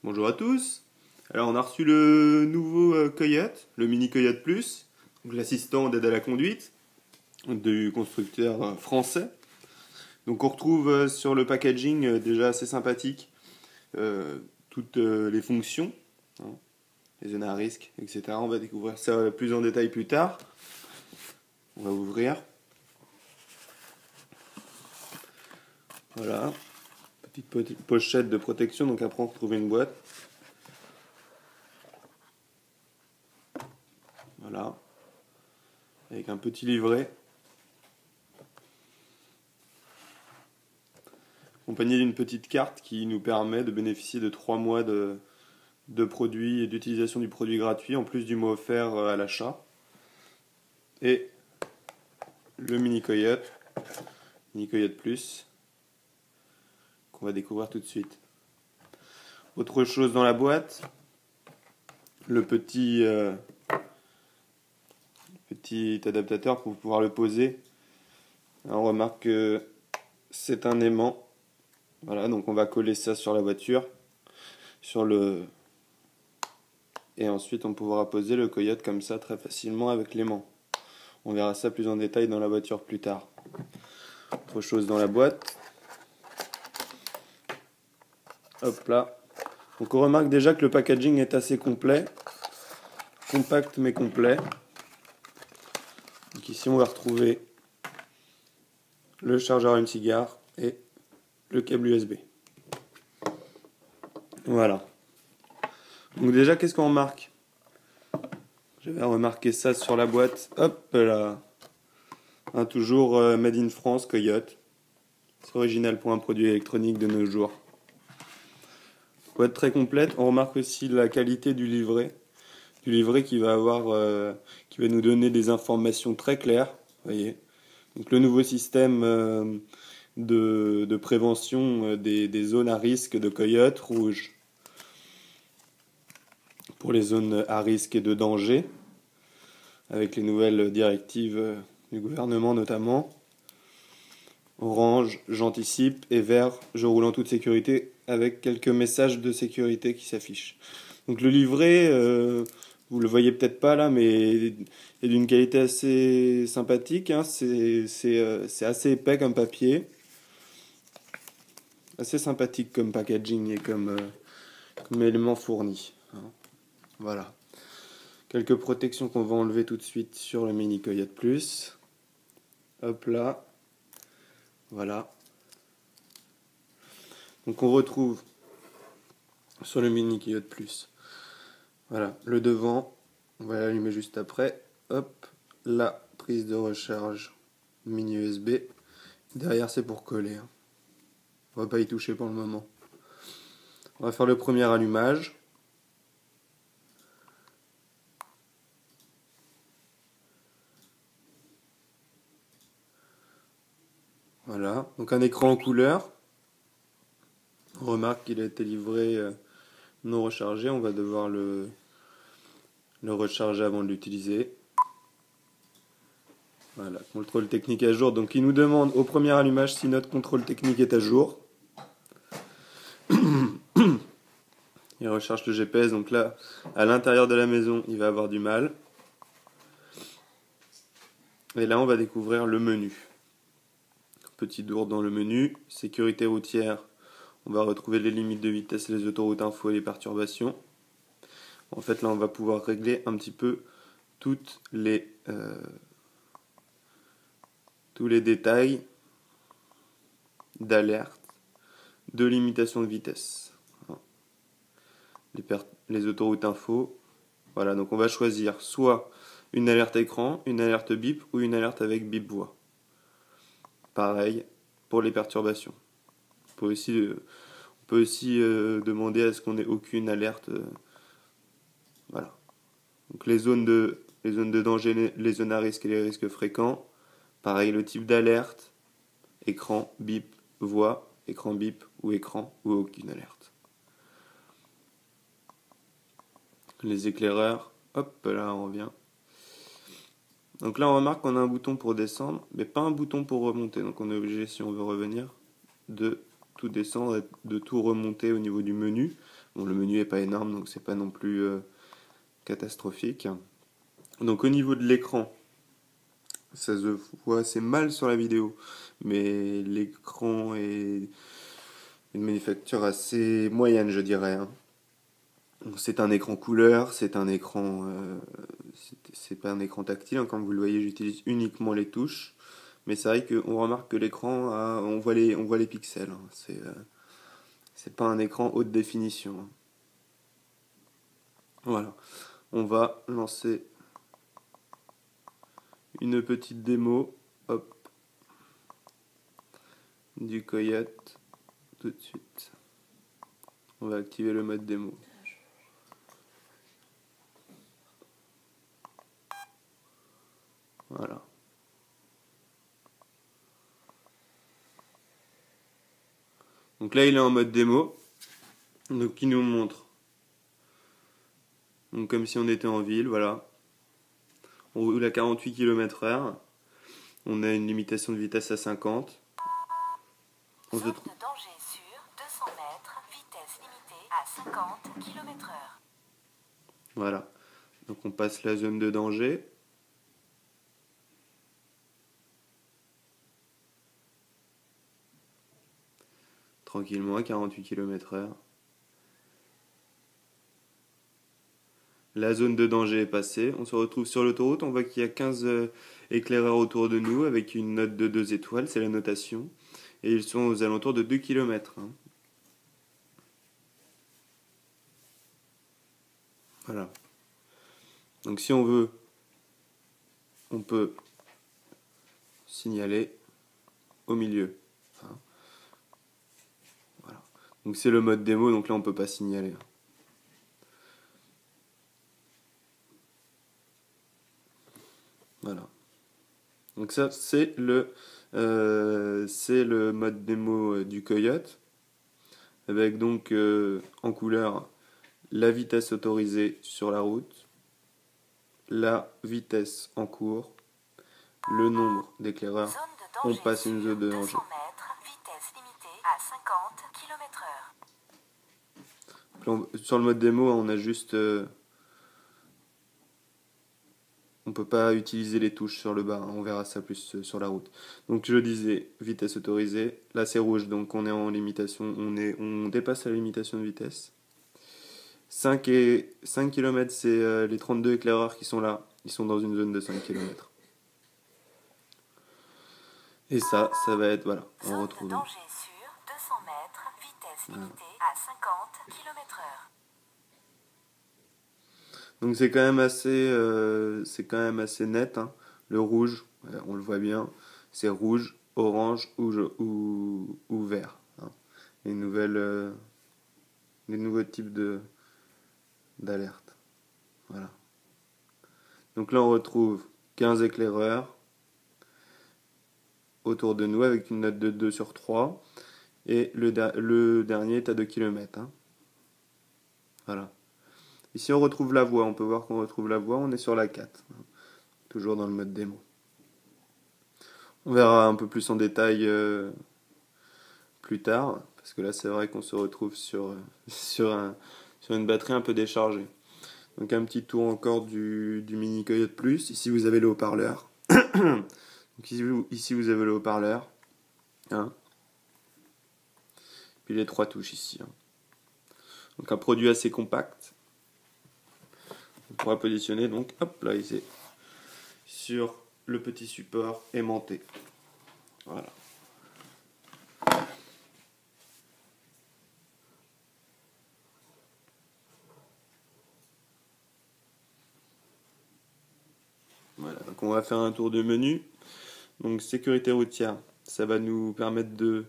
Bonjour à tous. Alors on a reçu le nouveau Coyote, le Mini Coyote Plus, donc l'assistant d'aide à la conduite du constructeur français. Donc on retrouve sur le packaging déjà assez sympathique toutes les fonctions, hein, les zones à risque, etc. On va découvrir ça plus en détail plus tard. On va ouvrir. Voilà, petite pochette de protection, donc après on retrouve une boîte. Voilà, avec un petit livret, accompagné d'une petite carte qui nous permet de bénéficier de 3 mois de produits et d'utilisation du produit gratuit, en plus du mois offert à l'achat. Et le Mini Coyote Plus, qu'on va découvrir tout de suite. Autre chose dans la boîte, le petit adaptateur pour pouvoir le poser. Alors, on remarque que c'est un aimant. Voilà, donc on va coller ça sur la voiture, et ensuite on pourra poser le Coyote comme ça très facilement avec l'aimant. On verra ça plus en détail dans la voiture plus tard. Autre chose dans la boîte. Hop là. Donc on remarque déjà que le packaging est assez complet. Compact mais complet. Donc ici on va retrouver le chargeur à une cigare et le câble USB. Voilà. Donc déjà qu'est-ce qu'on remarque? J'avais remarqué ça sur la boîte. Hop là. Toujours Made in France, Coyote. C'est original pour un produit électronique de nos jours. Boîte très complète. On remarque aussi la qualité du livret. Du livret qui va nous donner des informations très claires. Voyez. Donc le nouveau système de prévention des zones à risque de Coyote rouge. Pour les zones à risque et de danger, avec les nouvelles directives du gouvernement notamment. Orange, j'anticipe, et vert, je roule en toute sécurité, avec quelques messages de sécurité qui s'affichent. Donc le livret, vous le voyez peut-être pas là, mais est d'une qualité assez sympathique, hein. C'est assez épais comme papier, assez sympathique comme packaging et comme élément fourni, hein. Voilà. Quelques protections qu'on va enlever tout de suite sur le Mini Coyote Plus. Hop là. Voilà. Donc on retrouve sur le Mini Coyote Plus, voilà, le devant, on va l'allumer juste après. Hop, la prise de recharge mini USB. Derrière c'est pour coller, hein. On va pas y toucher pour le moment. On va faire le premier allumage. Voilà, donc un écran en couleur. On remarque qu'il a été livré non rechargé. On va devoir le recharger avant de l'utiliser. Voilà, contrôle technique à jour. Donc il nous demande au premier allumage si notre contrôle technique est à jour. Il recharge le GPS, donc là, à l'intérieur de la maison, il va avoir du mal. Et là, on va découvrir le menu. Petit tour dans le menu, sécurité routière, on va retrouver les limites de vitesse, les autoroutes info et les perturbations. En fait, là, on va pouvoir régler un petit peu tous les détails d'alerte, de limitation de vitesse. Les autoroutes info. Voilà, donc on va choisir soit une alerte écran, une alerte bip ou une alerte avec bip voix. Pareil pour les perturbations. On peut aussi demander à ce qu'on ait aucune alerte. Voilà. Donc les zones de danger, les zones à risque et les risques fréquents. Pareil, le type d'alerte, écran, bip, voix, écran bip ou écran ou aucune alerte. Les éclaireurs, hop là on revient. Donc là on remarque qu'on a un bouton pour descendre, mais pas un bouton pour remonter. Donc on est obligé, si on veut revenir, de tout descendre et de tout remonter au niveau du menu Bon, le menu est pas énorme, donc c'est pas non plus catastrophique. Donc au niveau de l'écran, ça se voit assez mal sur la vidéo, mais l'écran est une manufacture assez moyenne, je dirais, hein. C'est un écran couleur, c'est un écran, c'est pas un écran tactile, hein. Comme vous le voyez, j'utilise uniquement les touches. Mais c'est vrai qu'on remarque que l'écran, on voit les pixels, hein. C'est pas un écran haute définition, hein. Voilà. On va lancer une petite démo, hop, du Coyote tout de suite. On va activer le mode démo. Voilà. Donc là, il est en mode démo. Donc il nous montre. Donc comme si on était en ville, voilà. On roule à 48 km/h. On a une limitation de vitesse à 50. On se Zone trouve. de danger sur 200 mètres, vitesse limitée à 50 km/h. Voilà. Donc on passe la zone de danger. Tranquillement à 48 km/h. La zone de danger est passée. On se retrouve sur l'autoroute. On voit qu'il y a 15 éclaireurs autour de nous avec une note de 2 étoiles. C'est la notation. Et ils sont aux alentours de 2 km, hein. Voilà. Donc si on veut, on peut signaler au milieu, hein. Voilà. Donc c'est le mode démo. Donc là on peut pas signaler. Voilà. Donc ça, c'est le mode démo du Coyote, avec donc en couleur la vitesse autorisée sur la route, la vitesse en cours, le nombre d'éclaireurs. Zone de On danger passe une sur zone de 200 danger. mètres, vitesse limitée à 50 km/h. Sur le mode démo, on a juste, on peut pas utiliser les touches sur le bas, hein. On verra ça plus sur la route. Donc je disais vitesse autorisée. Là c'est rouge, donc on est en limitation, on dépasse la limitation de vitesse. 5 km, c'est les 32 éclaireurs qui sont là. Ils sont dans une zone de 5 km. Et ça va être, voilà, on Zone retrouve. de danger sur 200 mètres, vitesse limitée à 50 km/h. Donc c'est quand même assez net, hein. Le rouge, on le voit bien, c'est rouge, orange ou vert, hein. Les les nouveaux types d'alerte. Voilà. Donc là on retrouve 15 éclaireurs autour de nous avec une note de 2 sur 3. Et le dernier est à 2 km, hein. Voilà. Ici on retrouve la voie, on peut voir qu'on retrouve la voie, on est sur la 4, hein. Toujours dans le mode démo. On verra un peu plus en détail plus tard, parce que là c'est vrai qu'on se retrouve sur une batterie un peu déchargée. Donc un petit tour encore du Mini Coyote Plus. Ici vous avez le haut-parleur. Donc ici vous avez le haut-parleur, hein. Puis les 3 touches ici, hein. Donc un produit assez compact. On pourra positionner donc, hop là ici, sur le petit support aimanté. Voilà. Voilà, donc on va faire un tour de menu. Donc sécurité routière, ça va nous permettre de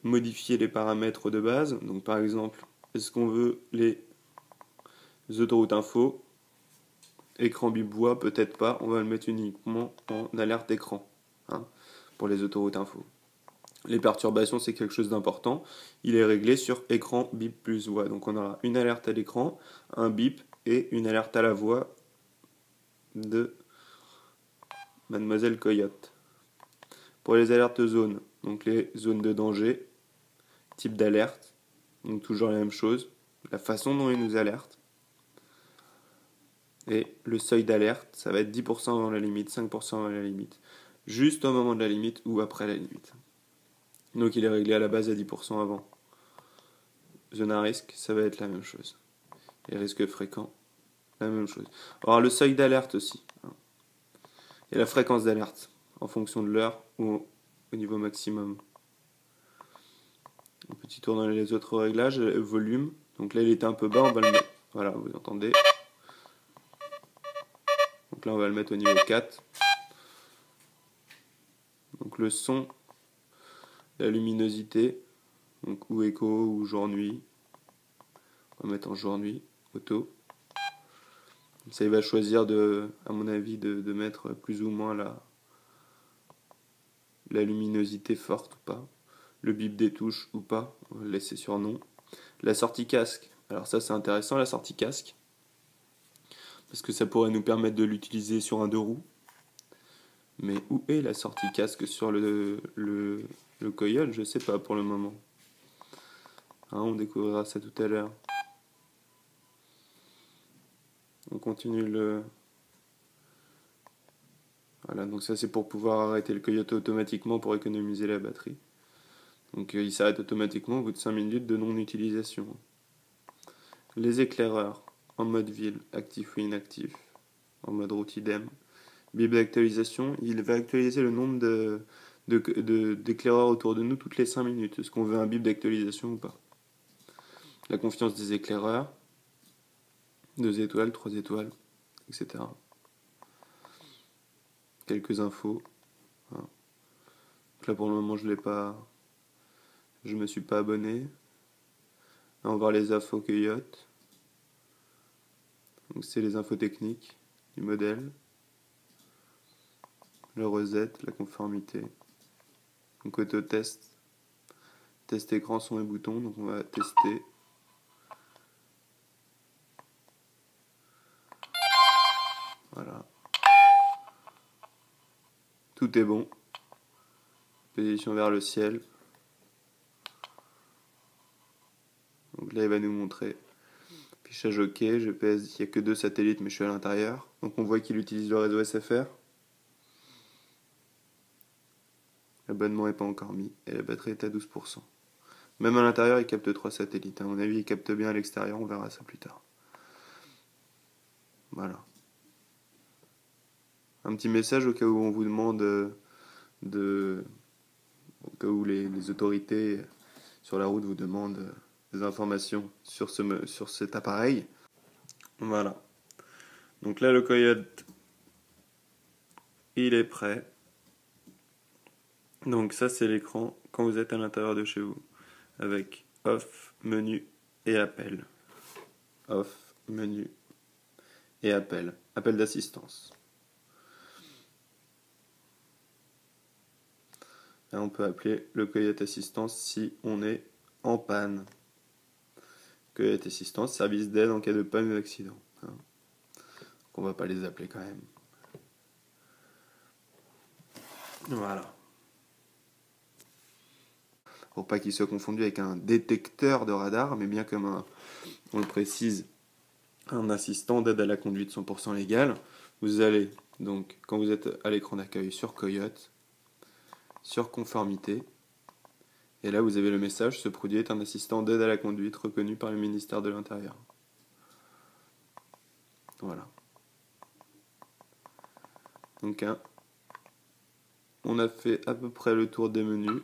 modifier les paramètres de base. Donc par exemple, est-ce qu'on veut les autoroutes info, écran bip voix, peut-être pas, on va le mettre uniquement en alerte écran, hein, pour les autoroutes info. Les perturbations, c'est quelque chose d'important. Il est réglé sur écran bip plus voix. Donc on aura une alerte à l'écran, un bip et une alerte à la voix de Mademoiselle Coyote. Pour les alertes zones, donc les zones de danger, type d'alerte, donc toujours la même chose. la façon dont il nous alerte. Et le seuil d'alerte, ça va être 10% avant la limite, 5% avant la limite. Juste au moment de la limite ou après la limite. Donc il est réglé à la base à 10% avant. Zone à risque, ça va être la même chose. Et risque fréquent, la même chose. Alors le seuil d'alerte aussi. Et la fréquence d'alerte, en fonction de l'heure ou au niveau maximum. Un petit tour dans les autres réglages, volume. Donc là il était un peu bas, on va le mettre. Voilà, vous entendez. Donc là on va le mettre au niveau 4. Donc le son, la luminosité, donc ou écho ou jour-nuit. On va mettre en jour-nuit, auto. Ça il va choisir à mon avis de mettre plus ou moins la luminosité forte ou pas. Le bip des touches ou pas, on va le laisser sur non. La sortie casque, alors ça c'est intéressant la sortie casque, parce que ça pourrait nous permettre de l'utiliser sur un deux roues. Mais où est la sortie casque sur le Coyote? Je sais pas pour le moment. Hein, on découvrira ça tout à l'heure. On continue Voilà, donc ça c'est pour pouvoir arrêter le Coyote automatiquement pour économiser la batterie. Donc il s'arrête automatiquement au bout de 5 minutes de non-utilisation. Les éclaireurs, en mode ville, actif ou inactif, en mode route idem. Bip d'actualisation, il va actualiser le nombre d'éclaireurs autour de nous toutes les 5 minutes. Est-ce qu'on veut un bip d'actualisation ou pas? La confiance des éclaireurs, 2 étoiles, 3 étoiles, etc. Quelques infos. Voilà. Donc là pour le moment je me suis pas abonné. Là, on va voir les infos Coyote. Donc c'est les infos techniques du modèle. Le reset, la conformité. Donc auto-test. Test écran, son et bouton. Donc on va tester. Voilà. Tout est bon. Position vers le ciel. Donc là il va nous montrer. Fichage OK, GPS, il n'y a que 2 satellites mais je suis à l'intérieur. Donc on voit qu'il utilise le réseau SFR. L'abonnement n'est pas encore mis et la batterie est à 12%. Même à l'intérieur il capte 3 satellites. À mon avis il capte bien à l'extérieur, on verra ça plus tard. Voilà. Un petit message au cas où on vous demande au cas où les autorités sur la route vous demandent des informations sur cet appareil. Voilà. Donc là le Coyote il est prêt. Donc ça c'est l'écran quand vous êtes à l'intérieur de chez vous. Avec off, menu et appel. Off, menu et appel. Appel d'assistance. Là on peut appeler le Coyote Assistance si on est en panne. Coyote Assistance, service d'aide en cas de panne ou d'accident. Donc on va pas les appeler quand même. Voilà. Pour pas qu'il soit confondu avec un détecteur de radar, mais bien comme on le précise, un assistant d'aide à la conduite 100% légal. Vous allez donc, quand vous êtes à l'écran d'accueil sur Coyote, sur conformité, et là vous avez le message, ce produit est un assistant d'aide à la conduite reconnu par le ministère de l'Intérieur. Voilà. Donc on a fait à peu près le tour des menus.